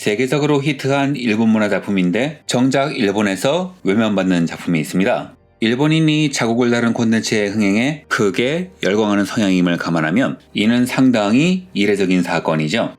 세계적으로 히트한 일본 문화 작품인데 정작 일본에서 외면받는 작품이 있습니다. 일본인이 자국을 다룬 콘텐츠의 흥행에 크게 열광하는 성향임을 감안하면 이는 상당히 이례적인 사건이죠.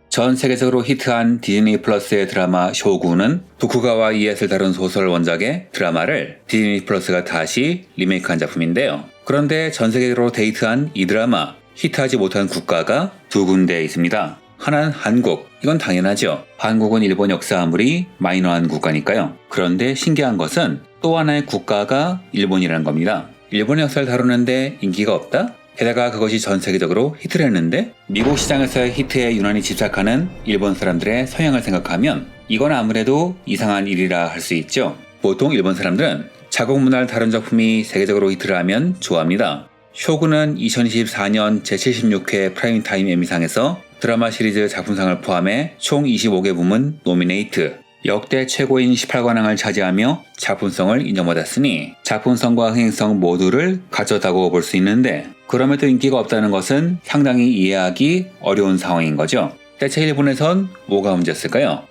전 세계적으로 히트한 디즈니 플러스의 드라마 쇼군은 도쿠가와 이에스를 다룬 소설 원작의 드라마를 디즈니 플러스가 다시 리메이크한 작품인데요. 그런데 전 세계적으로 데이트한 이 드라마, 히트하지 못한 국가가 두 군데 있습니다. 하나는 한국, 이건 당연하죠. 한국은 일본 역사 아무리 마이너한 국가니까요. 그런데 신기한 것은 또 하나의 국가가 일본이라는 겁니다. 일본의 역사를 다루는데 인기가 없다? 게다가 그것이 전 세계적으로 히트를 했는데 미국 시장에서의 히트에 유난히 집착하는 일본 사람들의 성향을 생각하면 이건 아무래도 이상한 일이라 할 수 있죠. 보통 일본 사람들은 자국 문화를 다룬 작품이 세계적으로 히트를 하면 좋아합니다. 쇼군은 2024년 제76회 프라임타임 에미상에서 드라마 시리즈 작품상을 포함해 총 25개 부문 노미네이트, 역대 최고인 18관왕을 차지하며 작품성을 인정받았으니 작품성과 흥행성 모두를 갖췄다고 볼 수 있는데 그럼에도 인기가 없다는 것은 상당히 이해하기 어려운 상황인 거죠. 대체 일본에선 뭐가 문제였을까요?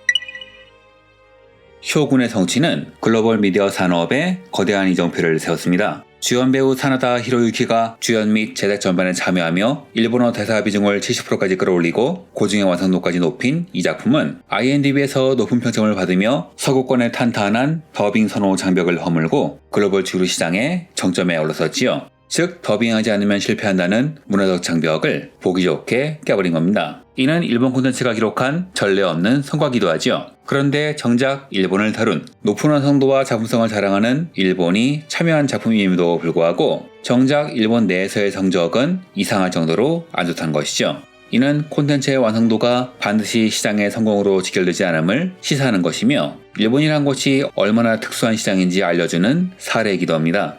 쇼군의 성취는 글로벌 미디어 산업에 거대한 이정표를 세웠습니다. 주연 배우 사나다 히로유키가 주연 및 제작 전반에 참여하며 일본어 대사 비중을 70%까지 끌어올리고 고증의 완성도까지 높인 이 작품은 IMDb에서 높은 평점을 받으며 서구권의 탄탄한 더빙 선호 장벽을 허물고 글로벌 주류 시장의 정점에 올라섰지요. 즉 더빙하지 않으면 실패한다는 문화적 장벽을 보기 좋게 깨버린 겁니다. 이는 일본 콘텐츠가 기록한 전례 없는 성과기도 하죠. 그런데 정작 일본을 다룬 높은 완성도와 작품성을 자랑하는 일본이 참여한 작품임에도 불구하고 정작 일본 내에서의 성적은 이상할 정도로 안 좋다는 것이죠. 이는 콘텐츠의 완성도가 반드시 시장의 성공으로 직결되지 않음을 시사하는 것이며 일본이란 곳이 얼마나 특수한 시장인지 알려주는 사례이기도 합니다.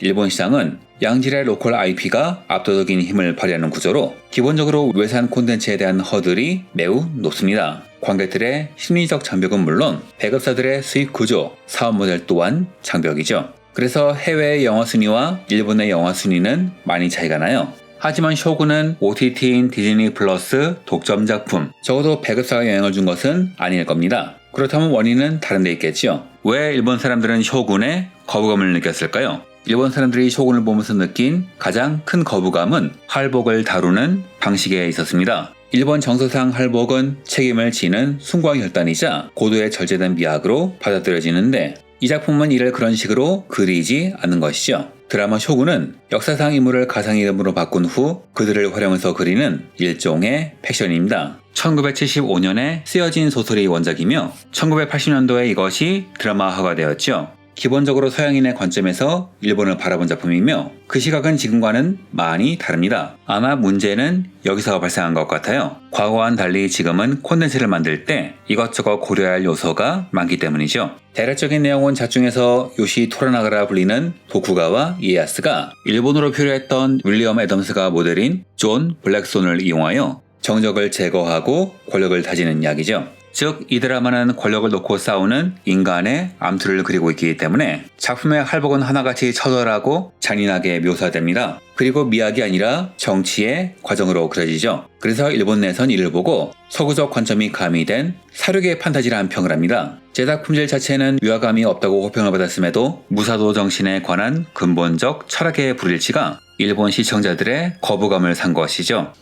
일본 시장은 양질의 로컬 IP가 압도적인 힘을 발휘하는 구조로 기본적으로 외산 콘텐츠에 대한 허들이 매우 높습니다. 관객들의 심리적 장벽은 물론 배급사들의 수익 구조, 사업 모델 또한 장벽이죠. 그래서 해외의 영화 순위와 일본의 영화 순위는 많이 차이가 나요. 하지만 쇼군은 OTT인 디즈니 플러스 독점 작품, 적어도 배급사가 영향을 준 것은 아닐 겁니다. 그렇다면 원인은 다른 데 있겠죠. 왜 일본 사람들은 쇼군에 거부감을 느꼈을까요? 일본 사람들이 쇼군을 보면서 느낀 가장 큰 거부감은 할복을 다루는 방식에 있었습니다. 일본 정서상 할복은 책임을 지는 숭고한 결단이자 고도의 절제된 미학으로 받아들여지는데 이 작품은 이를 그런 식으로 그리지 않는 것이죠. 드라마 쇼군은 역사상 인물을 가상 이름으로 바꾼 후 그들을 활용해서 그리는 일종의 패션입니다. 1975년에 쓰여진 소설이 원작이며 1980년도에 이것이 드라마화가 되었죠. 기본적으로 서양인의 관점에서 일본을 바라본 작품이며 그 시각은 지금과는 많이 다릅니다. 아마 문제는 여기서 발생한 것 같아요. 과거와는 달리 지금은 콘텐츠를 만들 때 이것저것 고려해야 할 요소가 많기 때문이죠. 대략적인 내용은 작중에서 요시 토라나가라 불리는 도쿠가와 이에야스가 일본으로 표류했던 윌리엄 애덤스가 모델인 존 블랙손을 이용하여 정적을 제거하고 권력을 다지는 이야기죠. 즉, 이 드라마는 권력을 놓고 싸우는 인간의 암투를 그리고 있기 때문에 작품의 할복은 하나같이 처절하고 잔인하게 묘사됩니다. 그리고 미학이 아니라 정치의 과정으로 그려지죠. 그래서 일본 내에선 이를 보고 서구적 관점이 가미된 사륙의 판타지라는 평을 합니다. 제작 품질 자체는 위화감이 없다고 호평을 받았음에도 무사도 정신에 관한 근본적 철학의 불일치가 일본 시청자들의 거부감을 산 것이죠.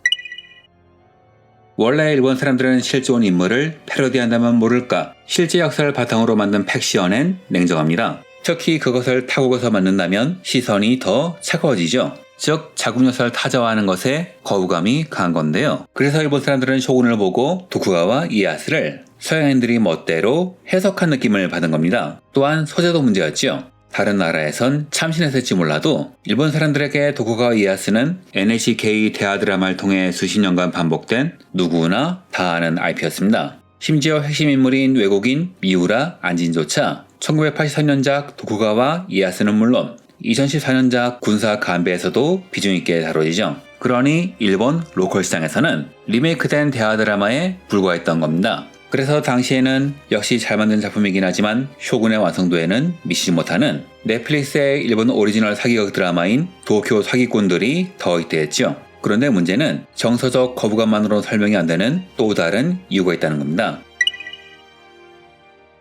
원래 일본 사람들은 실제 온 인물을 패러디한다면 모를까 실제 역사를 바탕으로 만든 팩션엔 냉정합니다. 특히 그것을 타국에서 만든다면 시선이 더 차가워지죠. 즉 자국 역사를 타자화하는 것에 거부감이 강한 건데요. 그래서 일본 사람들은 쇼군을 보고 도쿠가와 이에야스를 서양인들이 멋대로 해석한 느낌을 받은 겁니다. 또한 소재도 문제였죠. 다른 나라에선 참신했을지 몰라도 일본 사람들에게 도쿠가와 이에야스는 NHK 대하 드라마를 통해 수십 년간 반복된 누구나 다 아는 IP였습니다. 심지어 핵심 인물인 외국인 미우라 안진조차 1983년작 도쿠가와 이에야스는 물론 2014년작 군사 간베에서도 비중 있게 다뤄지죠. 그러니 일본 로컬 시장에서는 리메이크된 대하 드라마에 불과했던 겁니다. 그래서 당시에는 역시 잘 만든 작품이긴 하지만 쇼군의 완성도에는 미치지 못하는 넷플릭스의 일본 오리지널 사기극 드라마인 도쿄 사기꾼들이 더 히트했죠. 그런데 문제는 정서적 거부감만으로 설명이 안 되는 또 다른 이유가 있다는 겁니다.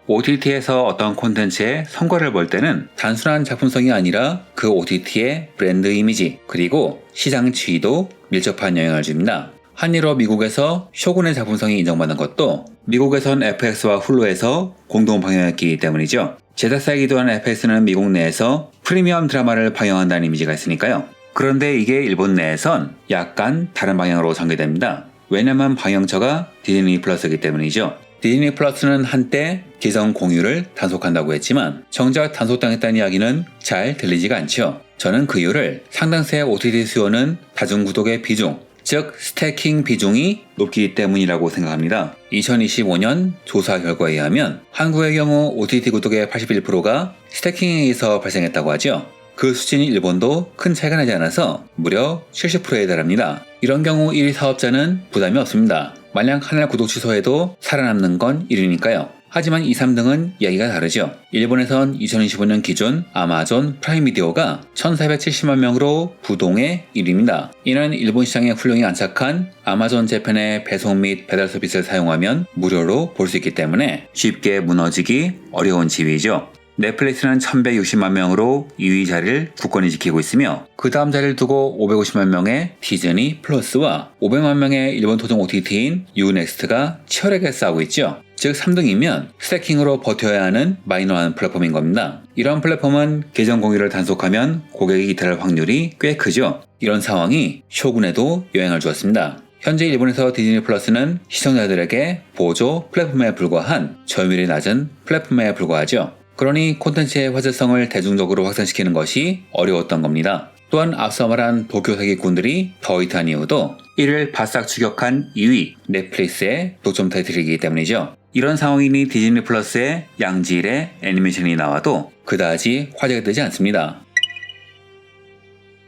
OTT에서 어떤 콘텐츠의 성과를 볼 때는 단순한 작품성이 아니라 그 OTT의 브랜드 이미지 그리고 시장 지위도 밀접한 영향을 줍니다. 한일로 미국에서 쇼군의 작품성이 인정받는 것도 미국에선 FX와 훌루에서 공동 방영했기 때문이죠. 제작사이기도 한 FX는 미국 내에서 프리미엄 드라마를 방영한다는 이미지가 있으니까요. 그런데 이게 일본 내에선 약간 다른 방향으로 전개됩니다. 왜냐면 방영처가 디즈니 플러스이기 때문이죠. 디즈니 플러스는 한때 계정 공유를 단속한다고 했지만 정작 단속당했다는 이야기는 잘 들리지가 않죠. 저는 그 이유를 상당수의 OTT 수요는 다중구독의 비중, 즉 스태킹 비중이 높기 때문이라고 생각합니다. 2025년 조사 결과에 의하면 한국의 경우 OTT 구독의 81%가 스태킹에 의해서 발생했다고 하죠. 그 수준이 일본도 큰 차이가 나지 않아서 무려 70%에 달합니다. 이런 경우 1위 사업자는 부담이 없습니다. 만약 하나 구독 취소해도 살아남는 건 1위니까요. 하지만 2, 3등은 이야기가 다르죠. 일본에선 2025년 기준 아마존 프라임 비디오가 1470만 명으로 부동의 1위입니다. 이는 일본 시장에 훌륭히 안착한 아마존 재팬의 배송 및 배달 서비스를 사용하면 무료로 볼 수 있기 때문에 쉽게 무너지기 어려운 지위이죠. 넷플릭스는 1160만 명으로 2위 자리를 굳건히 지키고 있으며 그 다음 자리를 두고 550만 명의 디즈니 플러스와 500만 명의 일본 토종 OTT인 유넥스트가 치열하게 싸우고 있죠. 즉 3등이면 스태킹으로 버텨야 하는 마이너한 플랫폼인 겁니다. 이런 플랫폼은 계정 공유를 단속하면 고객이 이탈할 확률이 꽤 크죠. 이런 상황이 쇼군에도 영향을 주었습니다. 현재 일본에서 디즈니 플러스는 시청자들에게 보조 플랫폼에 불과한 점유율이 낮은 플랫폼에 불과하죠. 그러니 콘텐츠의 화제성을 대중적으로 확산시키는 것이 어려웠던 겁니다. 또한 앞서 말한 도쿄 사기꾼들이 더 히트한 이유도 이를 바싹 추격한 2위 넷플릭스의 독점 타이틀이기 때문이죠. 이런 상황이니 디즈니 플러스의 양질의 애니메이션이 나와도 그다지 화제가 되지 않습니다.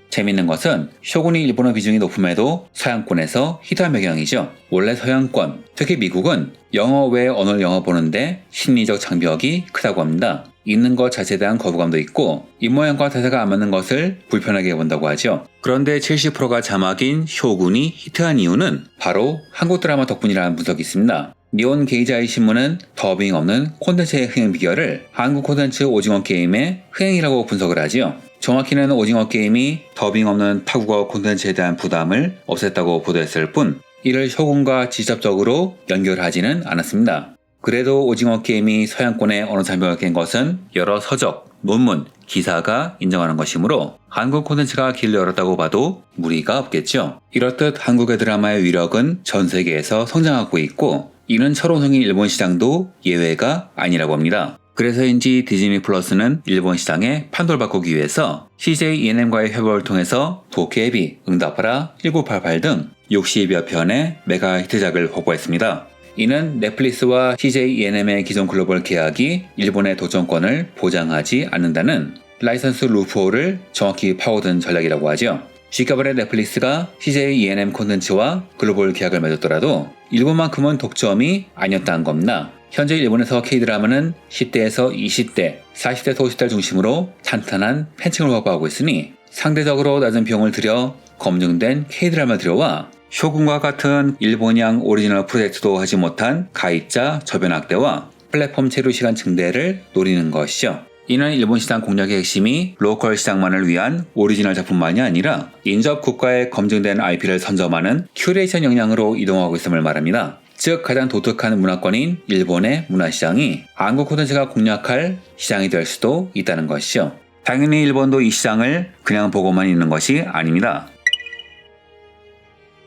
재밌는 것은 쇼군이 일본어 비중이 높음에도 서양권에서 히트한 배경이죠. 원래 서양권, 특히 미국은 영어 외 언어를 영어 보는데 심리적 장벽이 크다고 합니다. 읽는 것 자체에 대한 거부감도 있고 입모양과 대사가 안 맞는 것을 불편하게 본다고 하죠. 그런데 70%가 자막인 쇼군이 히트한 이유는 바로 한국 드라마 덕분이라는 분석이 있습니다. 니온 게이자이 신문은 더빙 없는 콘텐츠의 흥행 비결을 한국 콘텐츠 오징어 게임의 흥행이라고 분석을 하지요. 정확히는 오징어 게임이 더빙 없는 타국어 콘텐츠에 대한 부담을 없앴다고 보도했을 뿐 이를 쇼군과 직접적으로 연결하지는 않았습니다. 그래도 오징어 게임이 서양권의 언어 장벽을 깬 것은 여러 서적, 논문, 기사가 인정하는 것이므로 한국 콘텐츠가 길을 열었다고 봐도 무리가 없겠죠. 이렇듯 한국의 드라마의 위력은 전 세계에서 성장하고 있고 이는 철옹성인 일본 시장도 예외가 아니라고 합니다. 그래서인지 디즈니 플러스는 일본 시장에 판도를 바꾸기 위해서 CJ ENM과의 협업을 통해서 도깨비, 응답하라, 1988 등 60여 편의 메가 히트작을 확보했습니다. 이는 넷플릭스와 CJ ENM의 기존 글로벌 계약이 일본의 도전권을 보장하지 않는다는 라이선스 루프홀을 정확히 파고든 전략이라고 하죠. G가발의 넷플릭스가 CJ ENM 콘텐츠와 글로벌 계약을 맺었더라도 일본만큼은 독점이 아니었다는 겁니다. 현재 일본에서 K드라마는 10대에서 20대, 40대에서 50대를 중심으로 탄탄한 팬층을 확보하고 있으니 상대적으로 낮은 비용을 들여 검증된 K드라마를 들여와 쇼군과 같은 일본양 오리지널 프로젝트도 하지 못한 가입자 저변 확대와 플랫폼 체류 시간 증대를 노리는 것이죠. 이는 일본 시장 공략의 핵심이 로컬 시장만을 위한 오리지널 작품만이 아니라 인접 국가에 검증된 IP를 선점하는 큐레이션 역량으로 이동하고 있음을 말합니다. 즉 가장 독특한 문화권인 일본의 문화시장이 한국 콘텐츠가 공략할 시장이 될 수도 있다는 것이죠. 당연히 일본도 이 시장을 그냥 보고만 있는 것이 아닙니다.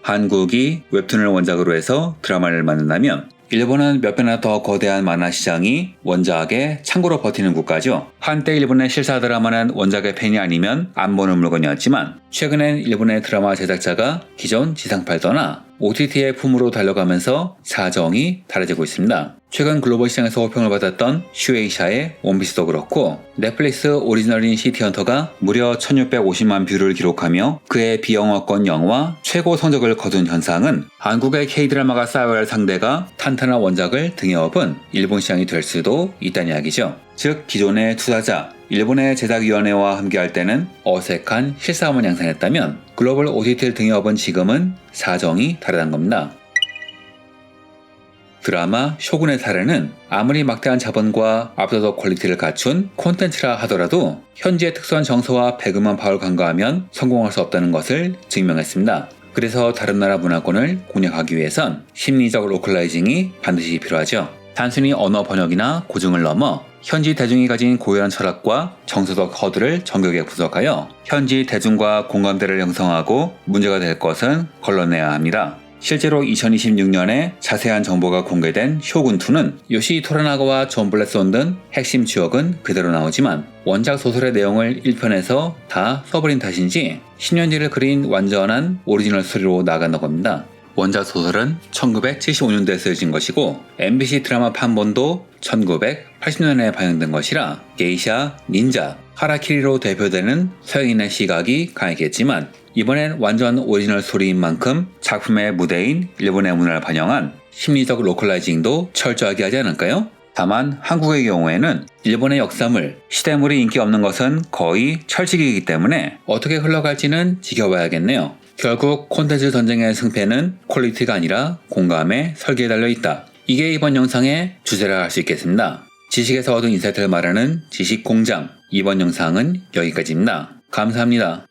한국이 웹툰을 원작으로 해서 드라마를 만든다면 일본은 몇 배나 더 거대한 만화 시장이 원작의 창고로 버티는 국가죠. 한때 일본의 실사 드라마는 원작의 팬이 아니면 안 보는 물건이었지만 최근엔 일본의 드라마 제작자가 기존 지상파를 떠나 OTT의 품으로 달려가면서 사정이 달라지고 있습니다. 최근 글로벌 시장에서 호평을 받았던 슈에이샤의 원피스도 그렇고 넷플릭스 오리지널인 시티헌터가 무려 1650만 뷰를 기록하며 그의 비영어권 영화 최고 성적을 거둔 현상은 한국의 K드라마가 쌓아야 할 상대가 탄탄한 원작을 등에 업은 일본 시장이 될 수도 있다는 이야기죠. 즉 기존의 투자자, 일본의 제작위원회와 함께할 때는 어색한 실사화만 양산했다면 글로벌 OTT를 등에업은 지금은 사정이 다르다는 겁니다. 드라마 쇼군의 살해는 아무리 막대한 자본과 압도적 퀄리티를 갖춘 콘텐츠라 하더라도 현지의 특수한 정서와 배그만 파울 간과하면 성공할 수 없다는 것을 증명했습니다. 그래서 다른 나라 문화권을 공략하기 위해선 심리적 로컬라이징이 반드시 필요하죠. 단순히 언어 번역이나 고증을 넘어 현지 대중이 가진 고유한 철학과 정서적 허들을 정교하게 분석하여 현지 대중과 공감대를 형성하고 문제가 될 것은 걸러내야 합니다. 실제로 2026년에 자세한 정보가 공개된 쇼군2는 요시 토라나가와 존 블레손 등 핵심 주역은 그대로 나오지만 원작 소설의 내용을 1편에서 다 써버린 탓인지 10년 뒤를 그린 완전한 오리지널 스토리로 나간다고 합니다. 원작 소설은 1975년도에 쓰여진 것이고 MBC 드라마 판본도 1980년에 반영된 것이라 게이샤, 닌자, 하라키리로 대표되는 서양인의 시각이 강했겠지만 이번엔 완전 오리지널 스토리인 만큼 작품의 무대인 일본의 문화를 반영한 심리적 로컬라이징도 철저하게 하지 않을까요? 다만 한국의 경우에는 일본의 역사물, 시대물이 인기 없는 것은 거의 철칙이기 때문에 어떻게 흘러갈지는 지켜봐야겠네요. 결국 콘텐츠 전쟁의 승패는 퀄리티가 아니라 공감의 설계에 달려있다. 이게 이번 영상의 주제라 할 수 있겠습니다. 지식에서 얻은 인사이트를 말하는 지식공장, 이번 영상은 여기까지입니다. 감사합니다.